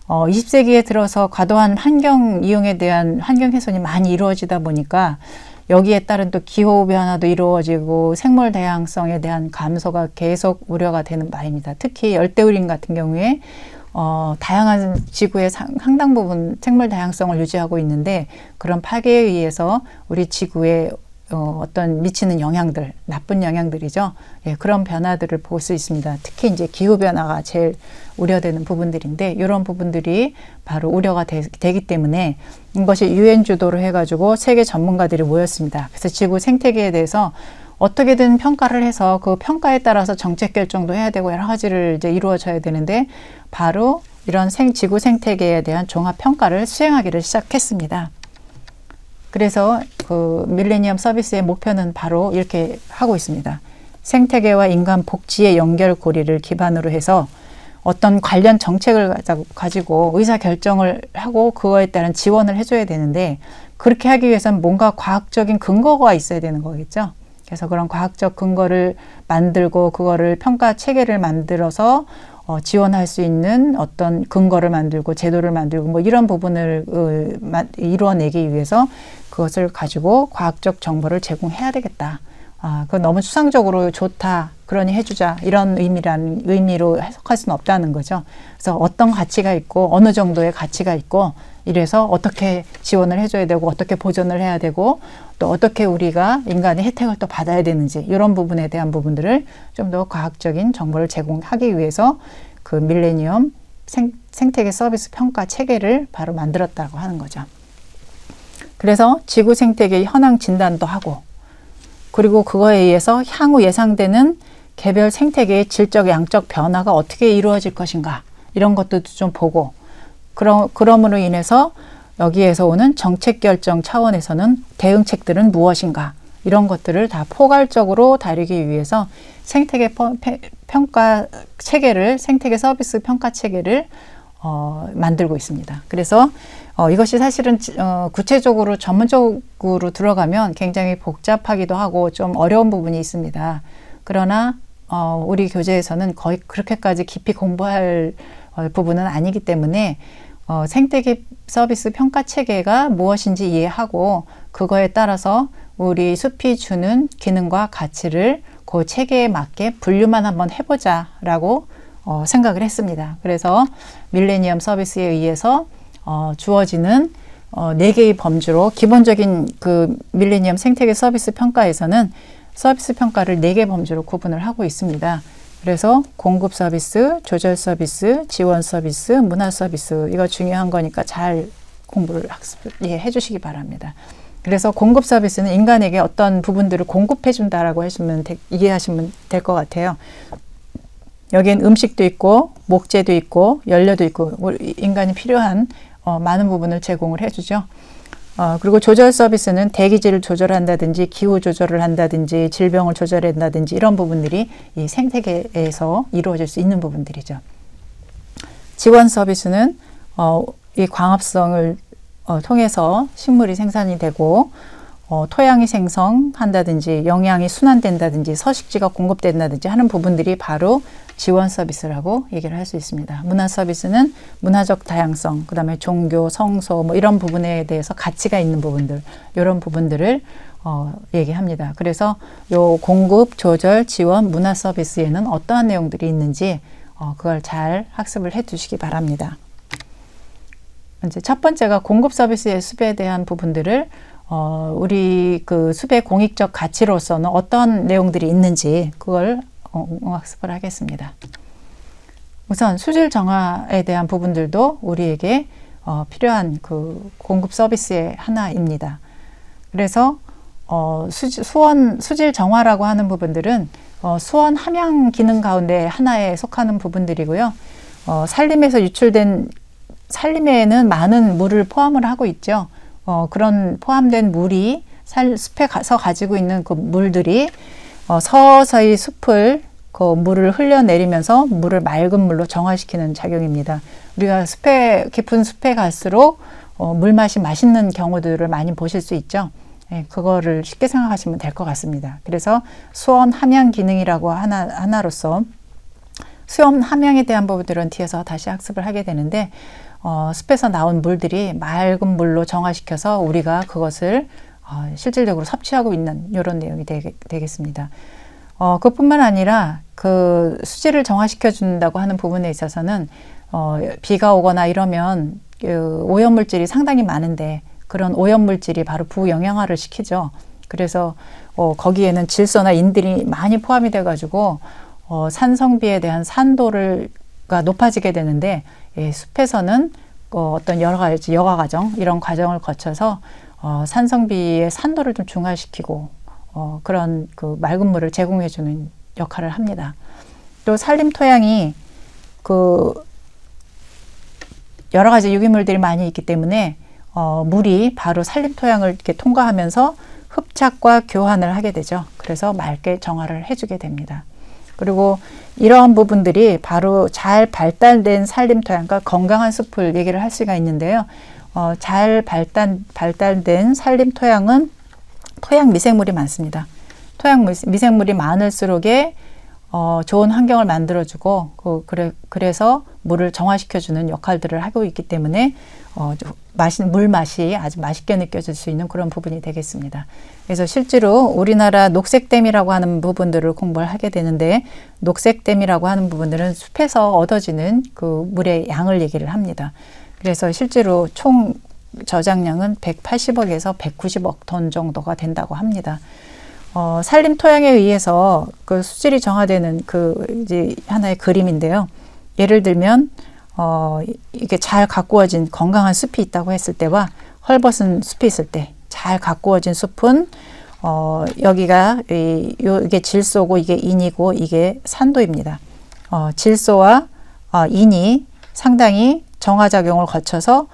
20세기에 들어서 과도한 환경 이용에 대한 환경 훼손이 많이 이루어지다 보니까 여기에 따른 또 기후 변화도 이루어지고 생물 다양성에 대한 감소가 계속 우려가 되는 바입니다. 특히 열대우림 같은 경우에 다양한 지구의 상당 부분 생물 다양성을 유지하고 있는데, 그런 파괴에 의해서 우리 지구의 어떤 미치는 영향들, 나쁜 영향들이죠. 예, 그런 변화들을 볼 수 있습니다. 특히 이제 기후 변화가 제일 우려되는 부분들인데 이런 부분들이 바로 우려가 되기 때문에 이것이 유엔 주도로 해가지고 세계 전문가들이 모였습니다. 그래서 지구 생태계에 대해서 어떻게든 평가를 해서 그 평가에 따라서 정책 결정도 해야 되고 여러 가지를 이제 이루어져야 되는데 바로 이런 지구 생태계에 대한 종합 평가를 수행하기를 시작했습니다. 그래서 그 밀레니엄 서비스의 목표는 바로 이렇게 하고 있습니다. 생태계와 인간 복지의 연결고리를 기반으로 해서 어떤 관련 정책을 가지고 의사결정을 하고 그거에 따른 지원을 해줘야 되는데 그렇게 하기 위해서는 뭔가 과학적인 근거가 있어야 되는 거겠죠. 그래서 그런 과학적 근거를 만들고 그거를 평가 체계를 만들어서 지원할 수 있는 어떤 근거를 만들고 제도를 만들고 뭐 이런 부분을 이루어내기 위해서 그것을 가지고 과학적 정보를 제공해야 되겠다. 그건 너무 추상적으로 좋다. 그러니 해주자. 이런 의미로 해석할 수는 없다는 거죠. 그래서 어떤 가치가 있고 어느 정도의 가치가 있고 이래서 어떻게 지원을 해줘야 되고 어떻게 보존을 해야 되고 또 어떻게 우리가 인간의 혜택을 또 받아야 되는지 이런 부분에 대한 부분들을 좀 더 과학적인 정보를 제공하기 위해서 그 밀레니엄 생태계 서비스 평가 체계를 바로 만들었다고 하는 거죠. 그래서 지구 생태계 현황 진단도 하고 그리고 그거에 의해서 향후 예상되는 개별 생태계의 질적 양적 변화가 어떻게 이루어질 것인가 이런 것도 좀 보고 그럼으로 인해서 여기에서 오는 정책 결정 차원에서는 대응책들은 무엇인가 이런 것들을 다 포괄적으로 다루기 위해서 생태계 평가 체계를 생태계 서비스 평가 체계를 만들고 있습니다. 그래서 이것이 사실은 구체적으로 전문적으로 들어가면 굉장히 복잡하기도 하고 좀 어려운 부분이 있습니다. 그러나 우리 교재에서는 거의 그렇게까지 깊이 공부할 부분은 아니기 때문에 생태계 서비스 평가 체계가 무엇인지 이해하고 그거에 따라서 우리 숲이 주는 기능과 가치를 그 체계에 맞게 분류만 한번 해보자라고 생각을 했습니다. 그래서 밀레니엄 서비스에 의해서 주어지는 4개의 범주로 기본적인 그 밀레니엄 생태계 서비스 평가에서는 서비스 평가를 4개 범주로 구분을 하고 있습니다. 그래서 공급 서비스, 조절 서비스, 지원 서비스, 문화 서비스 이거 중요한 거니까 잘 공부를 해 주시기 바랍니다. 그래서 공급 서비스는 인간에게 어떤 부분들을 공급해 준다라고 이해하시면 될 것 같아요. 여기엔 음식도 있고 목재도 있고 연료도 있고 인간이 필요한 많은 부분을 제공을 해주죠. 그리고 조절 서비스는 대기질을 조절한다든지 기후 조절을 한다든지 질병을 조절한다든지 이런 부분들이 이 생태계에서 이루어질 수 있는 부분들이죠. 지원 서비스는 이 광합성을 통해서 식물이 생산이 되고 토양이 생성한다든지 영양이 순환된다든지 서식지가 공급된다든지 하는 부분들이 바로 지원 서비스라고 얘기를 할 수 있습니다. 문화 서비스는 문화적 다양성, 그 다음에 종교, 성소 뭐 이런 부분에 대해서 가치가 있는 부분들 이런 부분들을 얘기합니다. 그래서 요 공급, 조절, 지원, 문화 서비스에는 어떠한 내용들이 있는지 그걸 잘 학습을 해 두시기 바랍니다. 이제 첫 번째가 공급 서비스의 숲에 대한 부분들을 우리 그 숲의 공익적 가치로서는 어떤 내용들이 있는지 그걸 학습을 하겠습니다. 우선 수질 정화에 대한 부분들도 우리에게 필요한 그 공급 서비스의 하나입니다. 그래서 수질 정화라고 하는 부분들은 수원 함양 기능 가운데 하나에 속하는 부분들이고요. 산림에는 많은 물을 포함을 하고 있죠. 그런 포함된 물이 숲에 가서 가지고 있는 그 물들이 서서히 숲을 그 물을 흘려내리면서 물을 맑은 물로 정화시키는 작용입니다. 우리가 깊은 숲에 갈수록 물맛이 맛있는 경우들을 많이 보실 수 있죠. 예, 그거를 쉽게 생각하시면 될 것 같습니다. 그래서 수원 함양 기능이라고 하나로서 수원 함양에 대한 부분들은 뒤에서 다시 학습을 하게 되는데 숲에서 나온 물들이 맑은 물로 정화시켜서 우리가 그것을 실질적으로 섭취하고 있는 이런 내용이 되겠습니다. 그뿐만 아니라 그 수질을 정화시켜 준다고 하는 부분에 있어서는 비가 오거나 이러면 그 오염물질이 상당히 많은데 그런 오염물질이 바로 부영양화를 시키죠. 그래서 거기에는 질소나 인들이 많이 포함이 돼가지고 산성비에 대한 산도가 높아지게 되는데, 숲에서는 어떤 여러 가지 여과 과정, 이런 과정을 거쳐서 산성비의 산도를 좀 중화시키고 그런 그 맑은 물을 제공해주는 역할을 합니다. 또 산림 토양이 여러 가지 유기물들이 많이 있기 때문에 물이 바로 산림 토양을 이렇게 통과하면서 흡착과 교환을 하게 되죠. 그래서 맑게 정화를 해주게 됩니다. 그리고 이러한 부분들이 바로 잘 발달된 산림 토양, 그러니까 건강한 숲을 얘기를 할 수가 있는데요. 잘 발달된 산림 토양은 토양 미생물이 많습니다. 토양 미생물이 많을수록에 좋은 환경을 만들어주고 그래서 물을 정화시켜주는 역할들을 하고 있기 때문에 물 맛이 아주 맛있게 느껴질 수 있는 그런 부분이 되겠습니다. 그래서 실제로 우리나라 녹색댐이라고 하는 부분들을 공부를 하게 되는데, 녹색댐이라고 하는 부분들은 숲에서 얻어지는 그 물의 양을 얘기를 합니다. 그래서 실제로 총 저장량은 180억에서 190억 톤 정도가 된다고 합니다. 산림 토양에 의해서 그 수질이 정화되는 이제 하나의 그림인데요. 예를 들면 이게 잘 가꾸어진 건강한 숲이 있다고 했을 때와 헐벗은 숲이 있을 때, 잘 가꾸어진 숲은 여기가 이게 질소고 이게 인이고 이게 산도입니다. 질소와 인이 상당히 정화작용을 거쳐서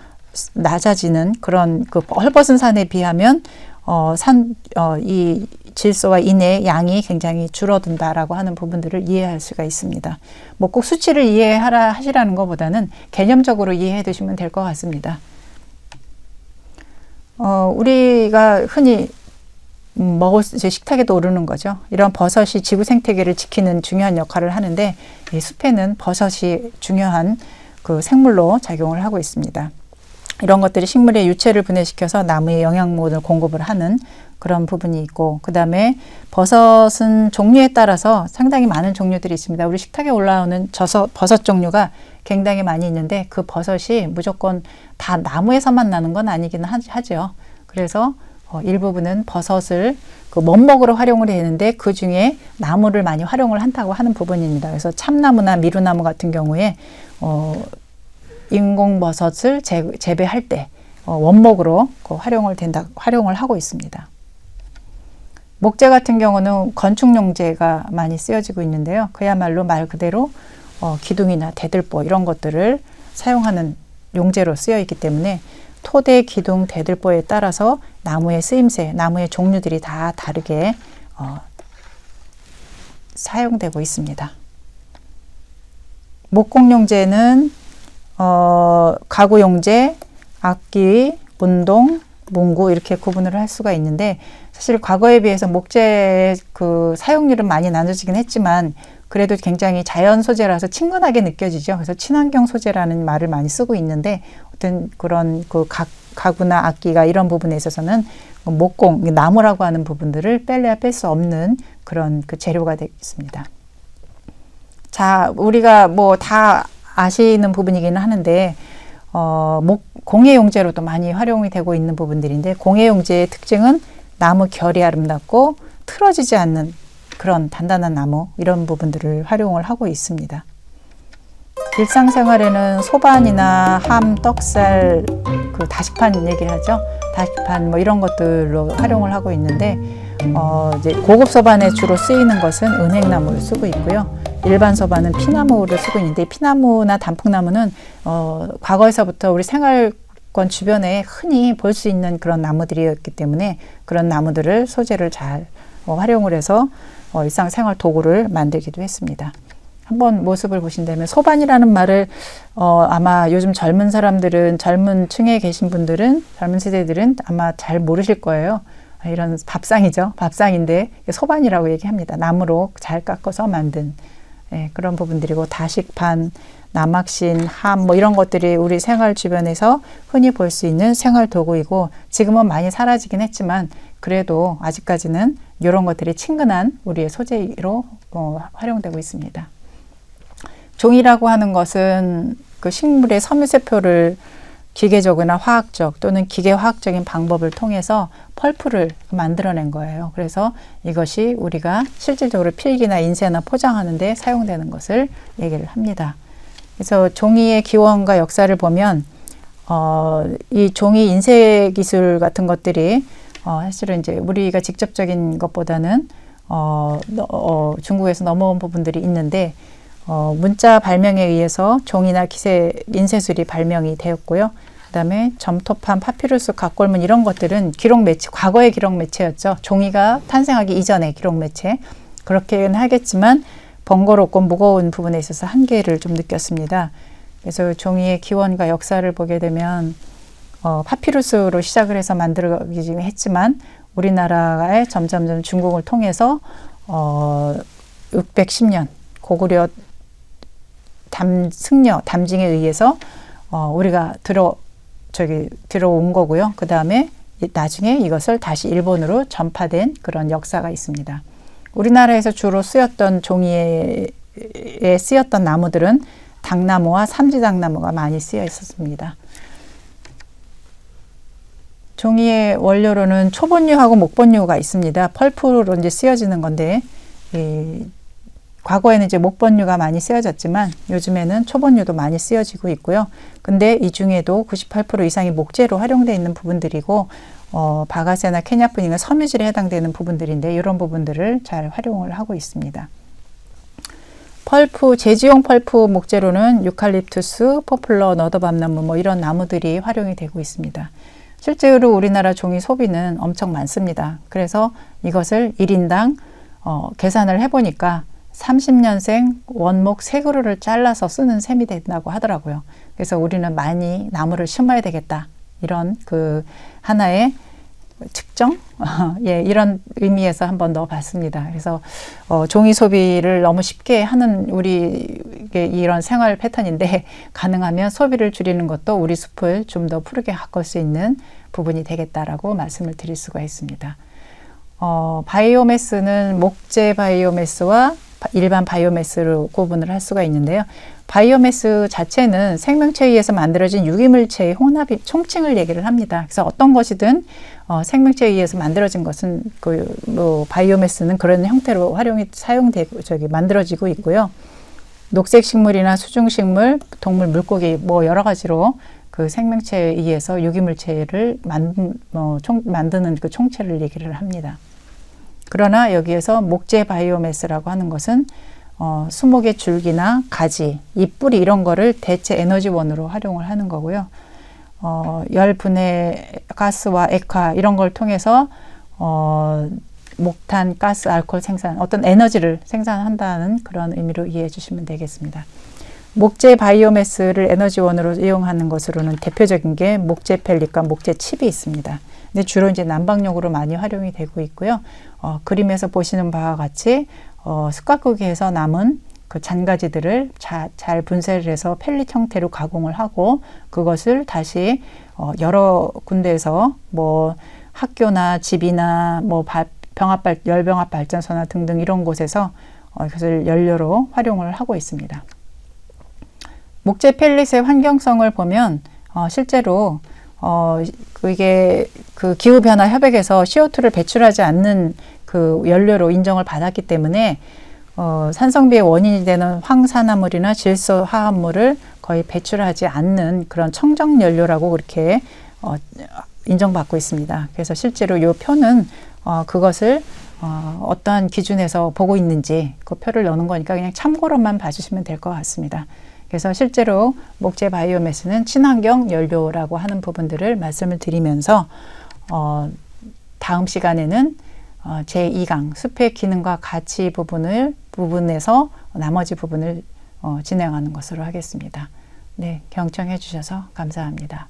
낮아지는 그런 그 헐벗은 산에 비하면 이 질소와 인의 양이 굉장히 줄어든다라고 하는 부분들을 이해할 수가 있습니다. 뭐 꼭 수치를 하시라는 것보다는 개념적으로 이해해 두시면 될 것 같습니다. 우리가 흔히 이제 식탁에도 오르는 거죠. 이런 버섯이 지구 생태계를 지키는 중요한 역할을 하는데, 이 숲에는 버섯이 중요한 그 생물로 작용을 하고 있습니다. 이런 것들이 식물의 유체를 분해시켜서 나무에 영양분을 공급을 하는 그런 부분이 있고, 그 다음에 버섯은 종류에 따라서 상당히 많은 종류들이 있습니다. 우리 식탁에 올라오는 버섯 종류가 굉장히 많이 있는데, 그 버섯이 무조건 다 나무에서만 나는 건 아니기는 하죠. 그래서 일부분은 버섯을 그 원목으로 활용을 했는데, 그 중에 나무를 많이 활용을 한다고 하는 부분입니다. 그래서 참나무나 미루나무 같은 경우에 인공버섯을 재배할 때 원목으로 활용을 하고 있습니다. 목재 같은 경우는 건축용재가 많이 쓰여지고 있는데요. 그야말로 말 그대로 기둥이나 대들보 이런 것들을 사용하는 용재로 쓰여 있기 때문에 토대, 기둥, 대들보에 따라서 나무의 쓰임새, 나무의 종류들이 다 다르게 사용되고 있습니다. 목공용재는 가구용재, 악기, 문동, 문구 이렇게 구분을 할 수가 있는데, 사실 과거에 비해서 목재의 그 사용률은 많이 나눠지긴 했지만 그래도 굉장히 자연 소재라서 친근하게 느껴지죠. 그래서 친환경 소재라는 말을 많이 쓰고 있는데, 어떤 그런 그 가구나 악기가 이런 부분에 있어서는 목공, 나무라고 하는 부분들을 뺄래야 뺄 수 없는 그런 그 재료가 되겠습니다. 자, 우리가 뭐 다 아시는 부분이기는 하는데, 공예용재로도 많이 활용이 되고 있는 부분들인데, 공예용재의 특징은 나무 결이 아름답고 틀어지지 않는 그런 단단한 나무, 이런 부분들을 활용을 하고 있습니다. 일상생활에는 소반이나 함, 떡살, 그 다시판 얘기하죠. 다시판 뭐 이런 것들로 활용을 하고 있는데, 이제 고급 소반에 주로 쓰이는 것은 은행나무를 쓰고 있고요. 일반 소반은 피나무를 쓰고 있는데, 피나무나 단풍나무는 과거에서부터 우리 생활권 주변에 흔히 볼 수 있는 그런 나무들이었기 때문에 그런 나무들을 소재를 잘 활용을 해서 일상생활 도구를 만들기도 했습니다. 한번 모습을 보신다면, 소반이라는 말을 아마 요즘 젊은 사람들은, 젊은 층에 계신 분들은, 젊은 세대들은 아마 잘 모르실 거예요. 이런 밥상이죠. 밥상인데 소반이라고 얘기합니다. 나무로 잘 깎아서 만든 그런 부분들이고, 다식판, 남학신, 함 뭐 이런 것들이 우리 생활 주변에서 흔히 볼 수 있는 생활 도구이고, 지금은 많이 사라지긴 했지만 그래도 아직까지는 이런 것들이 친근한 우리의 소재로 활용되고 있습니다. 종이라고 하는 것은 그 식물의 섬유세포를 기계적이나 화학적 또는 기계화학적인 방법을 통해서 펄프를 만들어낸 거예요. 그래서 이것이 우리가 실질적으로 필기나 인쇄나 포장하는 데 사용되는 것을 얘기를 합니다. 그래서 종이의 기원과 역사를 보면 이 종이 인쇄 기술 같은 것들이 사실은 이제 우리가 직접적인 것보다는 중국에서 넘어온 부분들이 있는데 문자 발명에 의해서 종이나 인쇄술이 발명이 되었고요. 그 다음에 점토판, 파피루스, 각골문 이런 것들은 기록 매체, 과거의 기록 매체였죠. 종이가 탄생하기 이전의 기록 매체. 그렇게는 하겠지만 번거롭고 무거운 부분에 있어서 한계를 좀 느꼈습니다. 그래서 종이의 기원과 역사를 보게 되면 파피루스로 시작을 해서 만들어지긴 했지만 우리나라에 점점점 중국을 통해서 610년 고구려 승려 담징에 의해서 우리가 들어온 거고요. 그 다음에 나중에 이것을 다시 일본으로 전파된 그런 역사가 있습니다. 우리나라에서 주로 쓰였던 종이에 쓰였던 나무들은 당나무와 삼지당나무가 많이 쓰여 있었습니다. 종이의 원료로는 초본유하고 목본유가 있습니다. 펄프로 이제 쓰여지는 건데, 과거에는 이제 목본유가 많이 쓰여졌지만 요즘에는 초본유도 많이 쓰여지고 있고요. 근데 이 중에도 98% 이상이 목재로 활용되어 있는 부분들이고, 바가세나 케냐프닝은 섬유질에 해당되는 부분들인데 이런 부분들을 잘 활용을 하고 있습니다. 펄프, 제지용 펄프 목재로는 유칼립투스, 포플러, 너더밤나무 뭐 이런 나무들이 활용이 되고 있습니다. 실제로 우리나라 종이 소비는 엄청 많습니다. 그래서 이것을 1인당 계산을 해보니까 30년생 원목 3그루를 잘라서 쓰는 셈이 된다고 하더라고요. 그래서 우리는 많이 나무를 심어야 되겠다. 이런 그 하나의 측정? 이런 의미에서 한번 넣어봤습니다. 그래서 종이 소비를 너무 쉽게 하는 우리의 이런 생활 패턴인데 가능하면 소비를 줄이는 것도 우리 숲을 좀 더 푸르게 가꿀 수 있는 부분이 되겠다라고 말씀을 드릴 수가 있습니다. 바이오매스는 목재 바이오매스와 일반 바이오매스로 구분을 할 수가 있는데요. 바이오매스 자체는 생명체에 의해서 만들어진 유기물체의 혼합이 총칭을 얘기를 합니다. 그래서 어떤 것이든 생명체에 의해서 만들어진 것은 바이오매스는 그런 형태로 사용되고 만들어지고 있고요. 녹색 식물이나 수중 식물, 동물, 물고기 뭐 여러 가지로 그 생명체에 의해서 유기물체를 만드는 그 총체를 얘기를 합니다. 그러나 여기에서 목재 바이오매스라고 하는 것은 수목의 줄기나 가지, 잎뿌리 이런 거를 대체 에너지원으로 활용을 하는 거고요. 열 분해 가스와 액화 이런 걸 통해서 목탄, 가스, 알코올 생산, 어떤 에너지를 생산한다는 그런 의미로 이해해 주시면 되겠습니다. 목재 바이오매스를 에너지원으로 이용하는 것으로는 대표적인 게 목재 펠릿과 목재 칩이 있습니다. 근데 주로 이제 난방용으로 많이 활용이 되고 있고요. 그림에서 보시는 바와 같이 숯가꾸기에서 남은 그 잔가지들을 잘 분쇄를 해서 펠릿 형태로 가공을 하고 그것을 다시 여러 군데에서 뭐 학교나 집이나 뭐 열병합 발전소나 등등 이런 곳에서 이것을 연료로 활용을 하고 있습니다. 목재 펠릿의 환경성을 보면 실제로 이게 그 기후변화 협약에서 CO2를 배출하지 않는 그 연료로 인정을 받았기 때문에 산성비의 원인이 되는 황산화물이나 질소 화합물을 거의 배출하지 않는 그런 청정 연료라고 그렇게 인정받고 있습니다. 그래서 실제로 이 표는 그것을 어떠한 기준에서 보고 있는지 그 표를 넣는 거니까 그냥 참고로만 봐주시면 될 것 같습니다. 그래서 실제로 목재 바이오매스는 친환경 연료라고 하는 부분들을 말씀을 드리면서 다음 시간에는 제2강 숲의 기능과 가치 부분에서 나머지 부분을 진행하는 것으로 하겠습니다. 네, 경청해 주셔서 감사합니다.